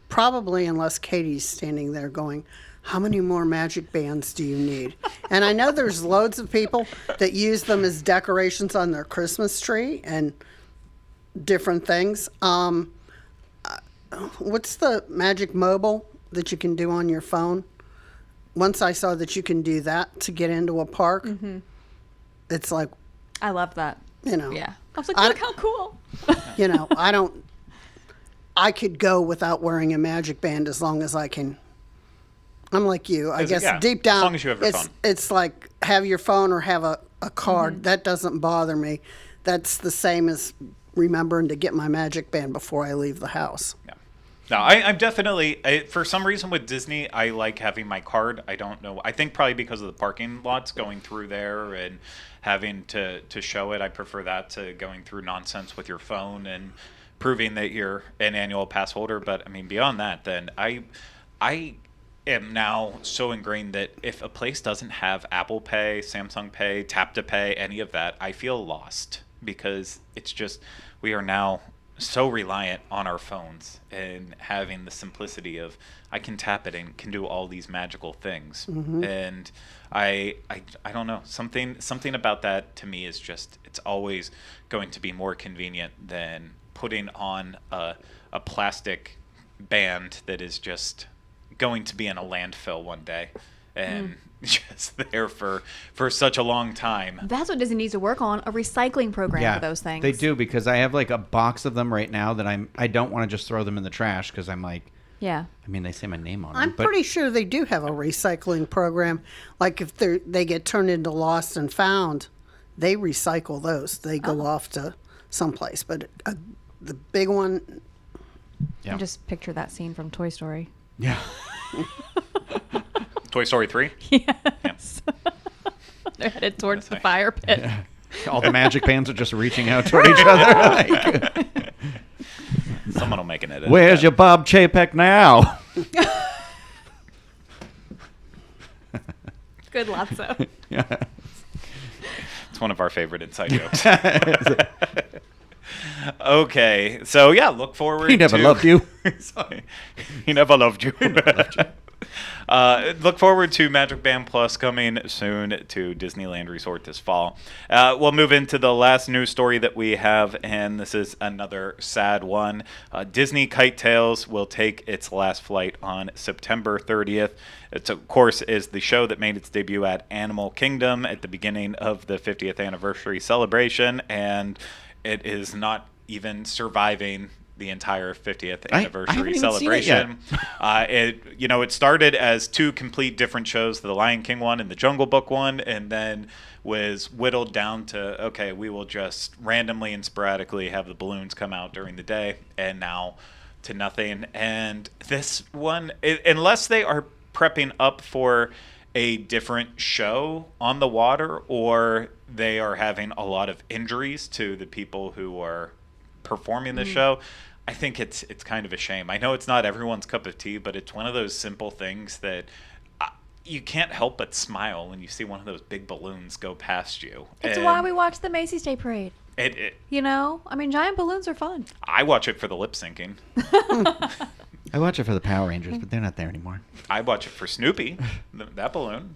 Probably, unless Katie's standing there going, how many more MagicBands do you need? And I know there's loads of people that use them as decorations on their Christmas tree and different things. What's the Magic Mobile that you can do on your phone? Once I saw that you can do that to get into a park, it's like,
I love that.
you know.
Yeah. I was like, look how cool.
You know, I could go without wearing a MagicBand as long as I can. I'm like you. I guess deep down,
as long as you have your phone.
It's like have your phone or have a card. That doesn't bother me. That's the same as remembering to get my MagicBand before I leave the house.
Yeah. No, I'm definitely, for some reason with Disney, I like having my card. I don't know. I think probably because of the parking lots going through there and having to show it. I prefer that to going through nonsense with your phone and proving that you're an annual pass holder. But I mean, beyond that, then I am now so ingrained that if a place doesn't have Apple Pay, Samsung Pay, Tap to Pay, any of that, I feel lost because it's just we are now so reliant on our phones and having the simplicity of I can tap it and can do all these magical things. And I don't know, something about that to me is just it's always going to be more convenient than putting on a plastic band that is just going to be in a landfill one day and just there for such a long time.
That's what Disney needs to work on, a recycling program for those things.
They do, because I have like a box of them right now that I don't want to just throw them in the trash because I'm like,
yeah.
I mean, they say my name on them.
I'm pretty sure they do have a recycling program. Like if they get turned into lost and found, they recycle those. They go off to someplace. But the big one.
I just picture that scene from Toy Story.
Yeah.
Toy Story 3?
Yes. They're headed towards the fire pit.
Yeah. All the MagicBands are just reaching out toward each other. Like,
Someone will make an edit.
where's your Bob Chapek now?
Good Lotso.
Yeah.
It's one of our favorite inside jokes. Okay, so yeah, look forward.
He never loved you.
Sorry. He never loved you. Look forward to MagicBand Plus coming soon to Disneyland Resort this fall. We'll move into the last news story that we have, and this is another sad one. Disney KiteTails will take its last flight on September 30th. It, of course, is the show that made its debut at Animal Kingdom at the beginning of the 50th anniversary celebration, and it is not even surviving the entire 50th anniversary celebration. It started as two complete different shows, the Lion King one and the Jungle Book one, and then was whittled down to, okay, we will just randomly and sporadically have the balloons come out during the day, and now to nothing. And this one, unless they are prepping up for a different show on the water, or they are having a lot of injuries to the people who are performing the show, I think it's kind of a shame. I know it's not everyone's cup of tea, but it's one of those simple things that you can't help but smile when you see one of those big balloons go past you.
It's why we watch the Macy's Day Parade. You know? I mean, giant balloons are fun.
I watch it for the lip syncing.
I watch it for the Power Rangers, but they're not there anymore.
I watch it for Snoopy, that balloon.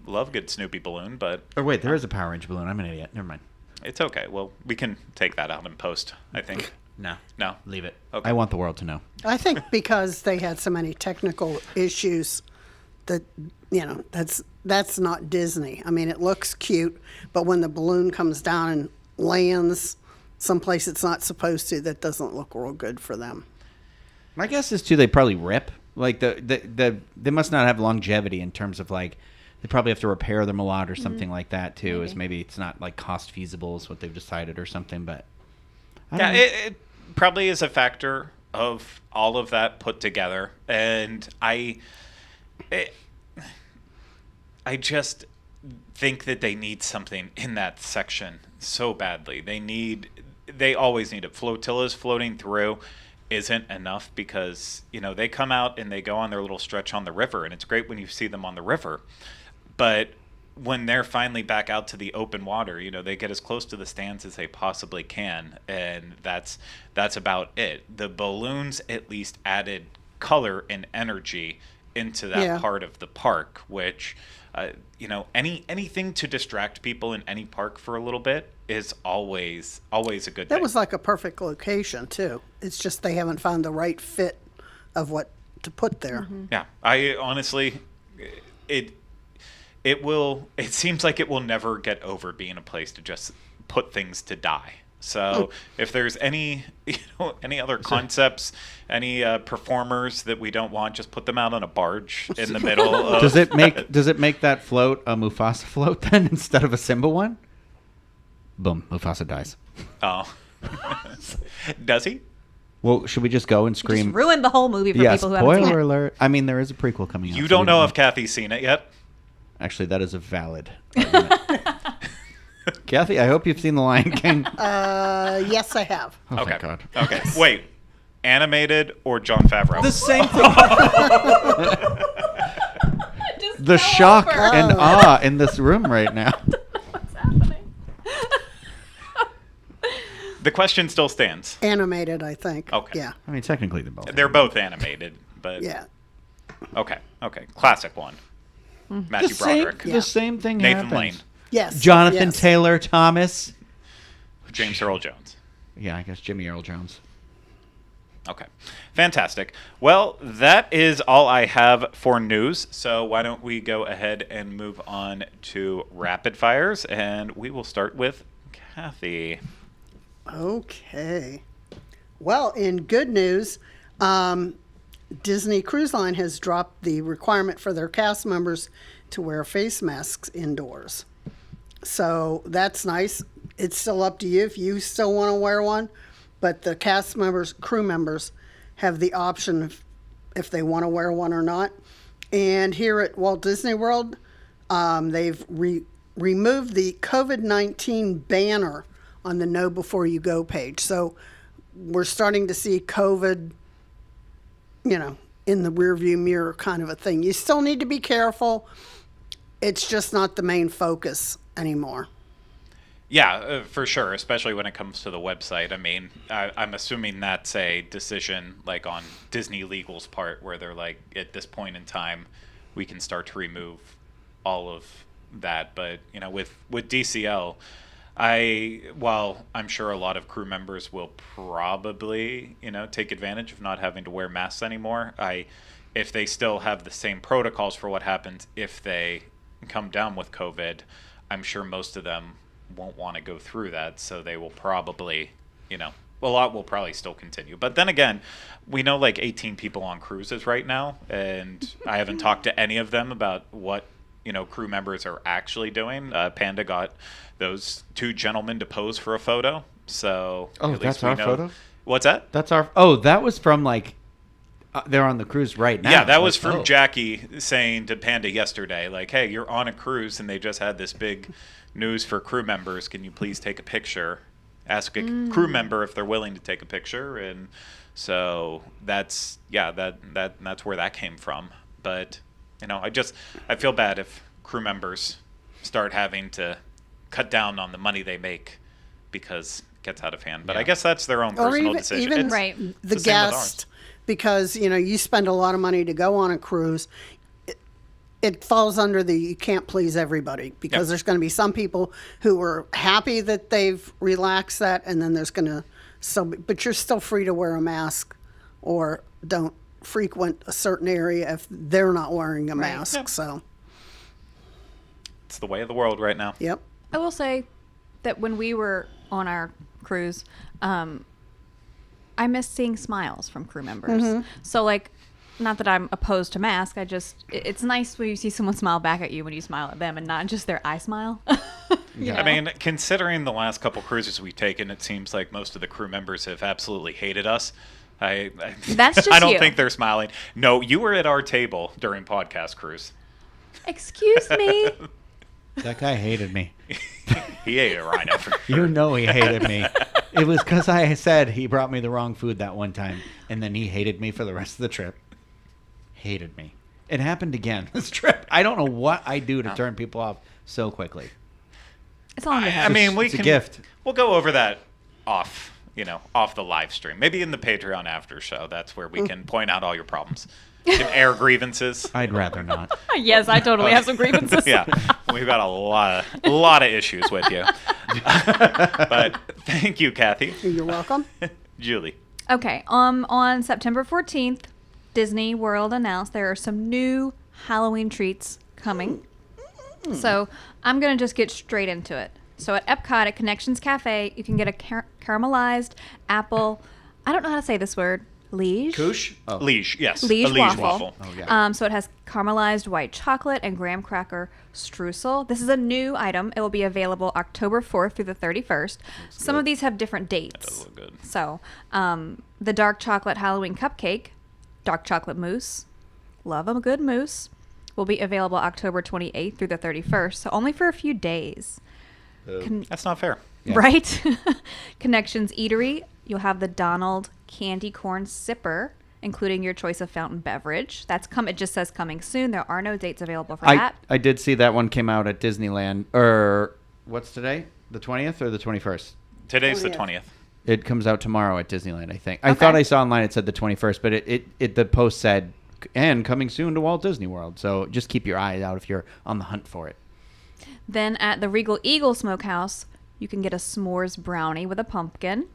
Love good Snoopy balloon, but...
Oh, wait, there is a Power Ranger balloon. I'm an idiot. Never mind.
It's okay. Well, we can take that out in post, I think.
No. Leave it.
Okay.
I want the world to know.
I think because they had so many technical issues that, that's not Disney. I mean, it looks cute, but when the balloon comes down and lands someplace it's not supposed to, that doesn't look real good for them.
My guess is, too, they probably rip. Like, they must not have longevity in terms of, like, they probably have to repair them a lot or something like that, too.
Maybe.
Is maybe it's not, like, cost feasible is what they've decided or something, but...
It probably is a factor of all of that put together. And I just think that they need something in that section so badly. They always need it. Flotillas floating through isn't enough because, they come out and they go on their little stretch on the river, and it's great when you see them on the river. But when they're finally back out to the open water, they get as close to the stands as they possibly can, and that's about it. The balloons at least added color and energy into that part of the park, which anything to distract people in any park for a little bit is always a good thing.
That was like a perfect location too. It's just they haven't found the right fit of what to put there.
Yeah, I honestly, it seems like it will never get over being a place to just put things to die. So if there's any other concepts, any performers that we don't want, just put them out on a barge in the middle of...
Does it make that float a Mufasa float then instead of a Simba one? Boom, Mufasa dies.
Oh. Does he?
Well, should we just go and scream?
Just ruined the whole movie for people who haven't seen it.
Spoiler alert. I mean, there is a prequel coming out.
You don't know if Kathy's seen it yet?
Actually, that is a valid argument. Kathy, I hope you've seen The Lion King.
Yes, I have.
Oh,
okay.
Thank God.
Okay. Wait. Animated or Jon Favreau?
The same thing. The shock and awe in this room right now.
What's happening?
The question still stands.
Animated, I think.
Okay.
Yeah.
I mean, technically
They're both animated, but...
Yeah.
Okay. Classic one. Matthew Broderick.
The same thing
Nathan
happens.
Lane.
Yes.
Jonathan
yes.
Taylor Thomas.
James Earl Jones.
Yeah, I guess Jimmy Earl Jones.
Okay. Fantastic. Well, that is all I have for news. So why don't we go ahead and move on to rapid fires, and we will start with Kathy.
Okay. Well, in good news, Disney Cruise Line has dropped the requirement for their cast members to wear face masks indoors. So that's nice. It's still up to you if you still want to wear one, but the cast members, crew members, have the option if they want to wear one or not. And here at Walt Disney World, they've removed the COVID-19 banner on the Know Before You Go page. So we're starting to see COVID, in the rearview mirror kind of a thing. You still need to be careful. It's just not the main focus anymore.
Yeah, for sure, especially when it comes to the website. I mean, I'm assuming that's a decision like on Disney Legal's part where they're like, at this point in time, we can start to remove all of that. But, with DCL, while I'm sure a lot of crew members will probably, take advantage of not having to wear masks anymore, if they still have the same protocols for what happens if they come down with COVID, I'm sure most of them won't want to go through that, so they will probably, a lot will probably still continue. But then again, we know like 18 people on cruises right now, and I haven't talked to any of them about what, crew members are actually doing. Panda got those two gentlemen to pose for a photo, so
oh,
at
that's
least we
our
know.
photo?
What's that?
That's our. Oh, that was from like. They're on the cruise right now.
Yeah, that was from Jackie saying to Panda yesterday, like, hey, you're on a cruise and they just had this big news for crew members. Can you please take a picture? Ask a crew member if they're willing to take a picture. And so that's where that came from. But, I feel bad if crew members start having to cut down on the money they make because it gets out of hand. But I guess that's their own personal decision.
Even
right.
The guest, because, you spend a lot of money to go on a cruise. It falls under you can't please everybody, because there's going to be some people who are happy that they've relaxed that, and then there's going to but you're still free to wear a mask or don't frequent a certain area if they're not wearing a mask. Yep. So
it's the way of the world right now.
Yep.
I will say that when we were on our cruise, I missed seeing smiles from crew members. Mm-hmm. So, not that I'm opposed to masks. It's nice when you see someone smile back at you when you smile at them and not just their eye smile.
Yeah. I mean, considering the last couple cruises we've taken, it seems like most of the crew members have absolutely hated us.
That's just
I don't
you.
think they're smiling. No, you were at our table during podcast cruise.
Excuse me.
That guy hated me.
He ate it right after.
You know he hated me. It was because I said he brought me the wrong food that one time, and then he hated me for the rest of the trip. Hated me. It happened again this trip. I don't know what I do to turn people off so quickly.
It's all in your head.
I mean,
it's a gift.
We'll go over that off the live stream. Maybe in the Patreon after show. That's where we can point out all your problems. You can air grievances.
I'd rather not.
Yes, I totally have some grievances.
Yeah, we've got a lot of issues with you. But thank you, Kathy.
You're welcome.
Julie.
Okay, on September 14th, Disney World announced there are some new Halloween treats coming. So I'm going to just get straight into it. So at Epcot at Connections Cafe, you can get a caramelized apple, I don't know how to say this word, liege?
Couche?
Oh. Liege, yes.
Liege
a liege
waffle.
Oh,
yeah.
So it has caramelized white chocolate and graham cracker streusel. This is a new item. It will be available October 4th through the 31st. Some of these have different dates.
That does look good.
So the dark chocolate Halloween cupcake, dark chocolate mousse, love a good mousse, will be available October 28th through the 31st. So only for a few days.
That's not fair.
Yeah.
Right? Connections Eatery, you'll have the Donald Candy Corn Sipper, including your choice of fountain beverage. It just says coming soon. There are no dates available for that.
I did see that one came out at Disneyland. Or what's today? The 20th or the 21st?
Today's the 20th.
It comes out tomorrow at Disneyland, I think. I thought I saw online it said the 21st, but it the post said, and coming soon to Walt Disney World. So just keep your eyes out if you're on the hunt for it.
Then at the Regal Eagle Smokehouse, you can get a s'mores brownie with a pumpkin.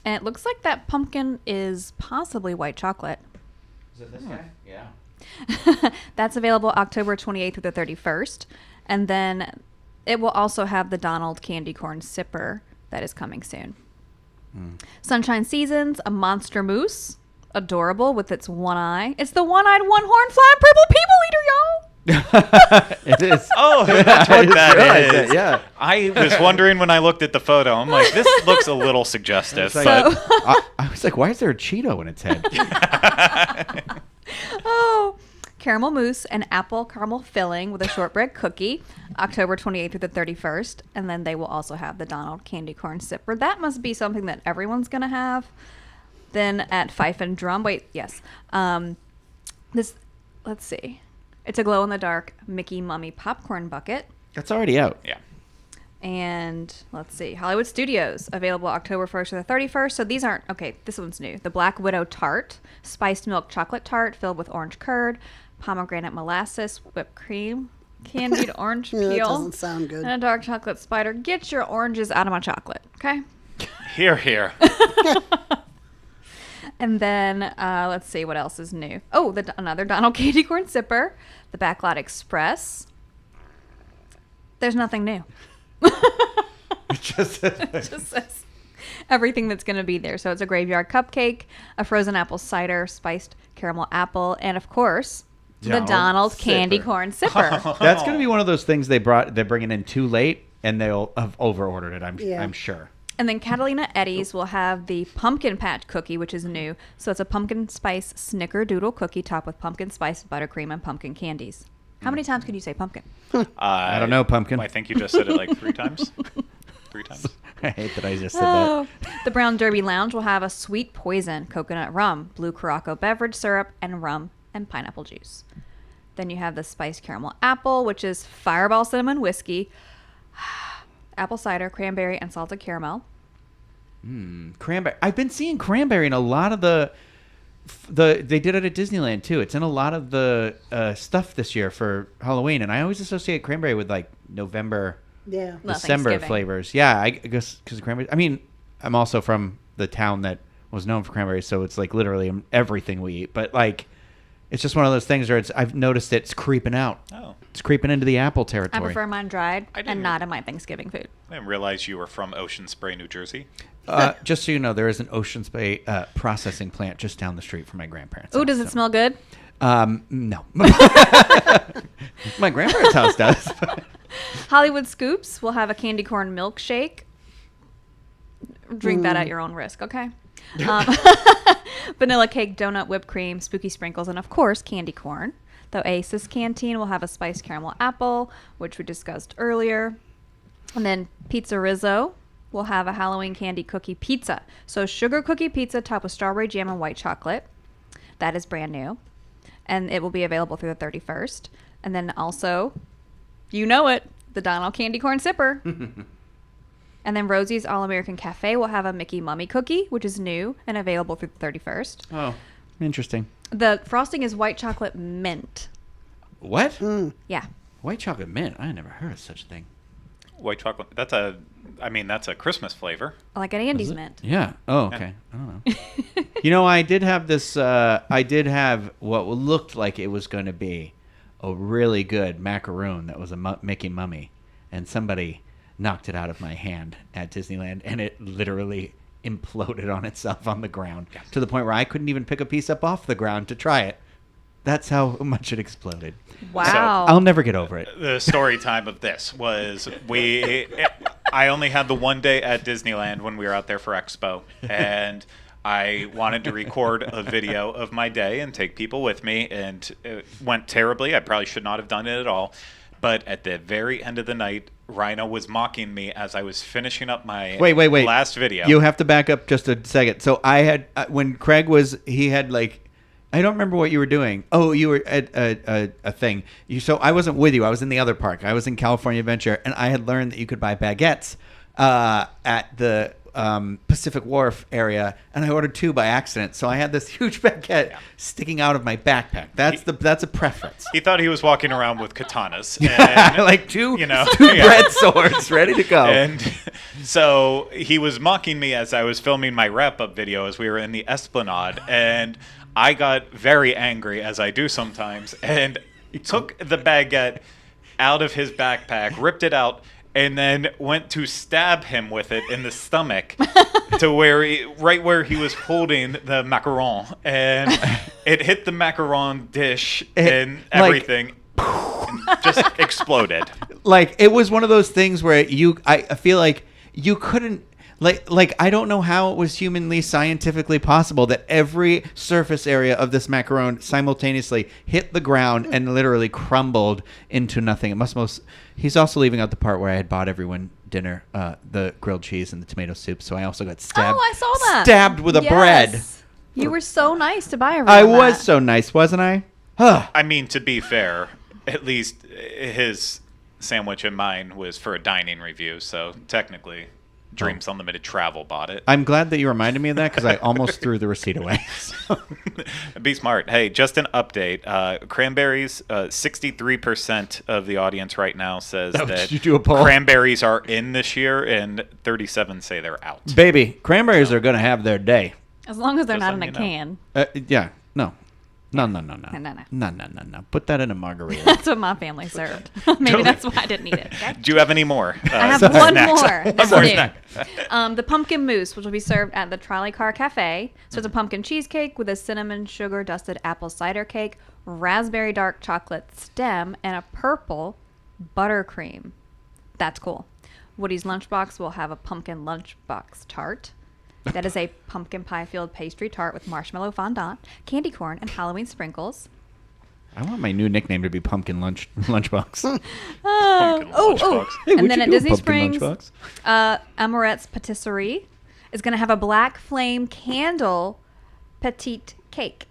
And it looks like that pumpkin is possibly white chocolate.
Is it this guy? Yeah.
That's available October 28th through the 31st. And then it will also have the Donald Candy Corn Sipper that is coming soon. Sunshine Seasons, a monster moose. Adorable with its one eye. It's the one-eyed, one-horned, flying purple people eater, y'all.
It is.
Oh, that's what that is.
Yeah.
I was wondering when I looked at the photo. I'm like, this looks a little suggestive.
Like,
but
I was like, why is there a Cheeto in its head?
Oh, caramel mousse and apple caramel filling with a shortbread cookie, October 28th through the 31st. And then they will also have the Donald Candy Corn Sipper. That must be something that everyone's going to have. Then at Fife and Drum, let's see. It's a glow-in-the-dark Mickey Mummy popcorn bucket.
That's already out.
yeah.
And let's see, Hollywood Studios, available October 1st to the 31st. So these aren't, okay, this one's new. The Black Widow Tart, spiced milk chocolate tart filled with orange curd, pomegranate molasses, whipped cream, candied orange peel.
That doesn't sound good.
And a dark chocolate spider. Get your oranges out of my chocolate, okay?
Here.
And then, let's see, what else is new? Oh, another Donald Candy Corn Sipper, the Backlot Express. There's nothing new.
It just
says everything that's going to be there. So it's a graveyard cupcake, a frozen apple cider, spiced caramel apple, and of course, the Donald Candy Corn Sipper.
That's going to be one of those things they're bringing in too late, and they'll have overordered it. I'm sure.
And then Catalina Eddie's will have the pumpkin patch cookie, which is new. So it's a pumpkin spice snickerdoodle cookie topped with pumpkin spice, buttercream, and pumpkin candies. How many times could you say pumpkin?
I don't know, pumpkin.
I think you just said it like 3 times. 3 times.
I hate that I just said that.
The Brown Derby Lounge will have a sweet poison, coconut rum, blue Curaçao beverage syrup, and rum and pineapple juice. Then you have the spiced caramel apple, which is fireball cinnamon whiskey, apple cider, cranberry, and salted caramel.
Cranberry. I've been seeing cranberry in a lot of the they did it at Disneyland too. It's in a lot of the stuff this year for Halloween, and I always associate cranberry with like November, December flavors. Yeah, I guess because cranberry. I mean, I'm also from the town that was known for cranberry, so it's like literally everything we eat. But like, it's just one of those things where I've noticed it's creeping out. Oh, it's creeping into the apple territory.
I prefer mine dried and not in my Thanksgiving food.
I didn't realize you were from Ocean Spray, New Jersey.
Just so you know, there is an Ocean Spray processing plant just down the street from my grandparents'
Oh,
house,
does it smell good?
No. My grandparents' house does.
Hollywood Scoops will have a candy corn milkshake. Drink that at your own risk, okay? Vanilla cake, donut, whipped cream, spooky sprinkles, and of course, candy corn. The Oasis Canteen will have a spiced caramel apple, which we discussed earlier. And then Pizza Rizzo will have a Halloween candy cookie pizza. So sugar cookie pizza topped with strawberry jam and white chocolate. That is brand new. And it will be available through the 31st. And then also, you know it, the Donald Candy Corn Sipper. And then Rosie's All-American Cafe will have a Mickey Mummy cookie, which is new and available through the 31st.
Oh, interesting.
The frosting is white chocolate mint.
What?
Yeah.
White chocolate mint? I never heard of such a thing.
White chocolate. That's a Christmas flavor.
Like an Andes mint.
Yeah. Oh, okay. I don't know. You know, I did have this. I did have what looked like it was going to be a really good macaroon that was a Mickey Mummy, and somebody knocked it out of my hand at Disneyland, and it literally imploded on itself on the ground to the point where I couldn't even pick a piece up off the ground to try it. That's how much it exploded.
Wow.
So, I'll never get over it.
The story time of this was I only had the one day at Disneyland when we were out there for Expo, and I wanted to record a video of my day and take people with me, and it went terribly. I probably should not have done it at all. But at the very end of the night, Rhino was mocking me as I was finishing up my last video.
You have to back up just a second. So I had, when Craig he had like, I don't remember what you were doing. Oh, you were at a thing. So I wasn't with you. I was in the other park. I was in California Adventure, and I had learned that you could buy baguettes at the Pacific Wharf area, and I ordered 2 by accident. So I had this huge baguette sticking out of my backpack. That's a preference.
He thought he was walking around with katanas, and,
like two bread swords ready to go.
And so he was mocking me as I was filming my wrap-up video as we were in the Esplanade, and I got very angry, as I do sometimes, and took the baguette out of his backpack, ripped it out, and then went to stab him with it in the stomach to right where he was holding the macaron. And it hit the macaron dish and everything and just exploded.
Like, it was one of those things where I feel like you couldn't, like I don't know how it was humanly scientifically possible that every surface area of this macaron simultaneously hit the ground and literally crumbled into nothing. He's also leaving out the part where I had bought everyone dinner, the grilled cheese and the tomato soup. So I also got stabbed.
Oh, I saw that.
Stabbed with a bread.
You were so nice to buy everyone
I was so nice, wasn't I?
I mean, to be fair, at least his sandwich and mine was for a dining review, so technically Dreams Unlimited Travel bought it.
I'm glad that you reminded me of that because I almost threw the receipt away.
Be smart. Hey, just an update. Cranberries, 63% of the audience right now says that
you do a poll?
Cranberries are in this year, and 37 say they're out.
Baby, cranberries are going to have their day.
As long as they're not in a can.
Yeah, no. No. Put that in a margarita.
That's what my family served. Maybe that's why I didn't eat it. Okay?
Do you have any more?
I have one more. That's
One more
new.
snack.
The pumpkin mousse, which will be served at the Trolley Car Cafe. So it's a pumpkin cheesecake with a cinnamon sugar dusted apple cider cake, raspberry dark chocolate stem, and a purple buttercream. That's cool. Woody's Lunchbox will have a pumpkin lunchbox tart. That is a pumpkin pie-filled pastry tart with marshmallow fondant, candy corn, and Halloween sprinkles.
I want my new nickname to be Pumpkin Lunchbox.
Pumpkin lunchbox.
Hey,
And
would
then
you
at
do a
Disney
pumpkin
Springs,
lunchbox?
Amorette's Patisserie is going to have a black flame candle petite cake.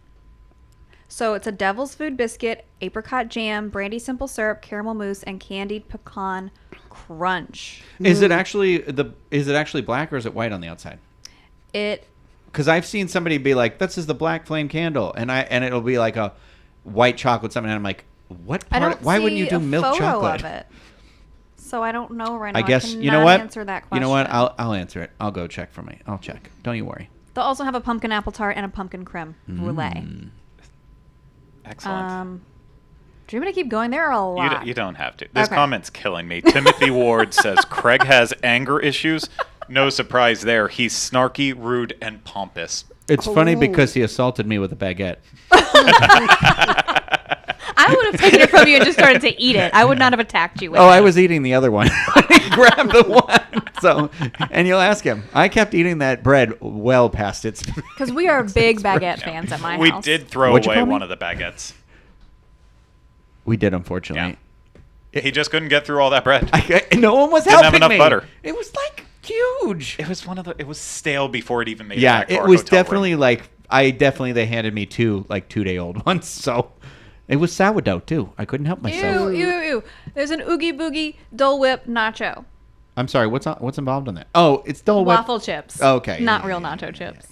So it's a devil's food biscuit, apricot jam, brandy simple syrup, caramel mousse, and candied pecan crunch.
Is it actually black or is it white on the outside? Because I've seen somebody be like, "This is the black flame candle," and it'll be like a white chocolate something, and I'm like, "What part? Why wouldn't you do milk
photo
chocolate?"
Of it. So I don't know right now.
I guess
I
you know what.
Answer that question.
You know what? I'll answer it. I'll go check for me. I'll check. Don't you worry.
They'll also have a pumpkin apple tart and a pumpkin creme brulee.
Excellent.
Do you want me to keep going? There are a lot.
You don't have to. This
Okay.
comment's killing me. Timothy Ward says Craig has anger issues. No surprise there. He's snarky, rude, and pompous.
It's funny because he assaulted me with a baguette.
I would have taken it from you and just started to eat it. I would not have attacked you with it.
I was eating the other one. He grabbed the one. So, and you'll ask him. I kept eating that bread well past its.
Because we are big baguette fans at my
We
house.
did throw
What'd you
away
call me?
one of the baguettes.
We did, unfortunately.
He just couldn't get through all that bread.
No one was
Didn't have
helping
enough
me.
butter.
It was like huge.
It was it was stale before it even made it
Yeah,
back to
it
our
was
hotel room.
definitely they handed me two 2-day-old ones. So it was sourdough too. I couldn't help myself.
Ew. There's an Oogie Boogie Dole Whip nacho.
I'm sorry. What's involved in that? Oh, it's Dole Whip.
Waffle chips.
Oh, okay.
Not
Yeah,
real
yeah,
nacho chips.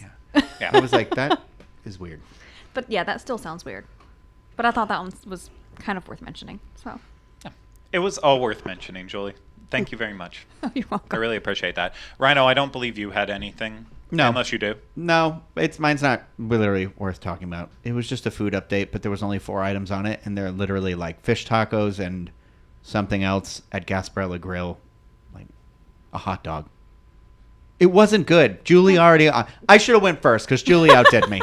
Yeah.
I was like, that is weird.
But yeah, that still sounds weird. But I thought that one was kind of worth mentioning. So
It was all worth mentioning, Julie. Thank you very much.
you're
I
welcome.
really appreciate that. Rhino, I don't believe you had anything.
No.
Unless you do.
No, mine's not literally worth talking about. It was just a food update, but there was only 4 items on it, and they're literally like fish tacos and something else at Gasparilla Grill, like a hot dog. It wasn't good. Julie already. I should have went first because Julie outdid me.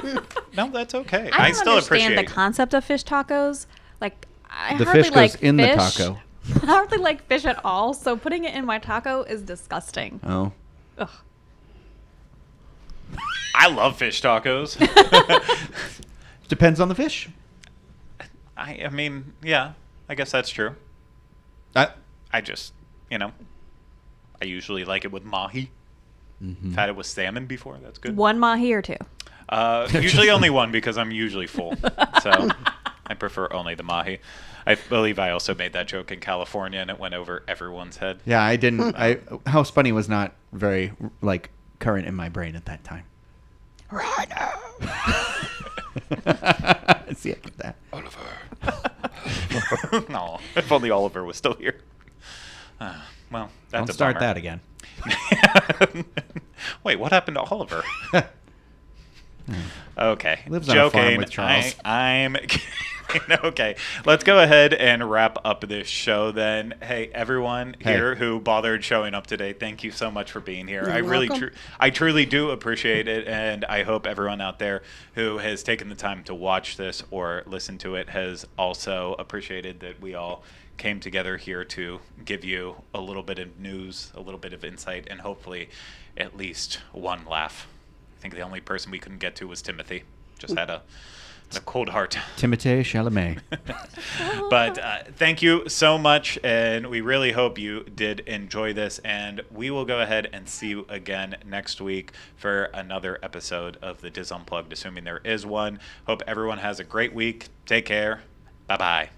No, that's okay.
I
I
don't
still appreciate
understand the concept of fish tacos. Like, I
The
hardly
fish
like
goes in the
fish.
taco.
I hardly like fish at all, so putting it in my taco is disgusting.
Oh.
Ugh.
I love fish tacos.
Depends on the fish.
I mean, yeah, I guess that's true. I just, I usually like it with mahi. I've had it with salmon before. That's good.
One mahi or 2?
Usually only one because I'm usually full. So I prefer only the mahi. I believe I also made that joke in California and it went over everyone's head.
Yeah, I didn't. House Bunny was not very current in my brain at that time. Rhino. See, I get that.
Oliver. No, if only Oliver was still here. Well, that's
Don't
a
start
bummer.
that again.
Wait, what happened to Oliver? Okay.
Lives on a farm
Joking.
with Charles.
I'm okay. Let's go ahead and wrap up this show then. Hey, everyone here who bothered showing up today, thank you so much for being here.
You're
I truly do appreciate it, and I hope everyone out there who has taken the time to watch this or listen to it has also appreciated that we all came together here to give you a little bit of news, a little bit of insight, and hopefully at least one laugh. I think the only person we couldn't get to was Timothy. Just had a cold heart.
Timothée Chalamet.
But thank you so much, and we really hope you did enjoy this, and we will go ahead and see you again next week for another episode of the Diz Unplugged, assuming there is one. Hope everyone has a great week. Take care. Bye-bye.